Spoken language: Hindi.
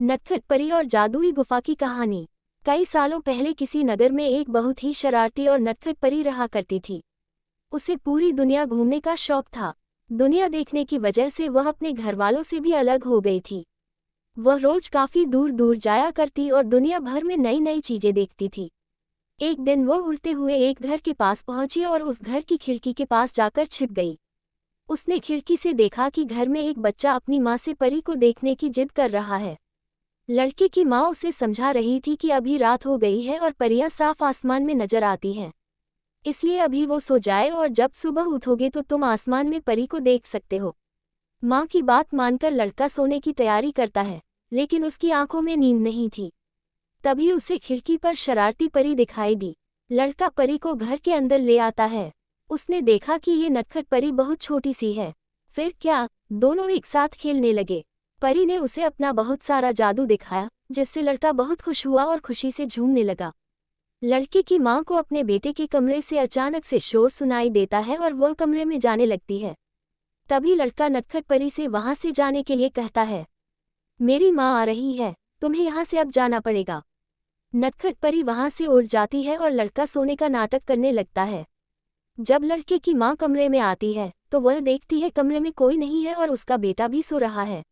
नटखट परी और जादुई गुफा की कहानी। कई सालों पहले किसी नगर में एक बहुत ही शरारती और नटखट परी रहा करती थी। उसे पूरी दुनिया घूमने का शौक था। दुनिया देखने की वजह से वह अपने घरवालों से भी अलग हो गई थी। वह रोज काफी दूर दूर जाया करती और दुनिया भर में नई नई चीजें देखती थी। एक दिन वह उड़ते हुए एक घर के पास पहुंची और उस घर की खिड़की के पास जाकर छिप गई। उसने खिड़की से देखा कि घर में एक बच्चा अपनी माँ से परी को देखने की जिद कर रहा है। लड़के की माँ उसे समझा रही थी कि अभी रात हो गई है और परियां साफ आसमान में नजर आती हैं, इसलिए अभी वो सो जाए और जब सुबह उठोगे तो तुम आसमान में परी को देख सकते हो। माँ की बात मानकर लड़का सोने की तैयारी करता है, लेकिन उसकी आंखों में नींद नहीं थी। तभी उसे खिड़की पर शरारती परी दिखाई दी। लड़का परी को घर के अंदर ले आता है। उसने देखा कि ये नटखट परी बहुत छोटी सी है। फिर क्या, दोनों एक साथ खेलने लगे। परी ने उसे अपना बहुत सारा जादू दिखाया, जिससे लड़का बहुत खुश हुआ और खुशी से झूमने लगा। लड़के की माँ को अपने बेटे के कमरे से अचानक से शोर सुनाई देता है और वह कमरे में जाने लगती है। तभी लड़का नटखट परी से वहां से जाने के लिए कहता है, मेरी माँ आ रही है, तुम्हें यहाँ से अब जाना पड़ेगा। नटखट परी वहां से उड़ जाती है और लड़का सोने का नाटक करने लगता है। जब लड़के की माँ कमरे में आती है तो वह देखती है कमरे में कोई नहीं है और उसका बेटा भी सो रहा है।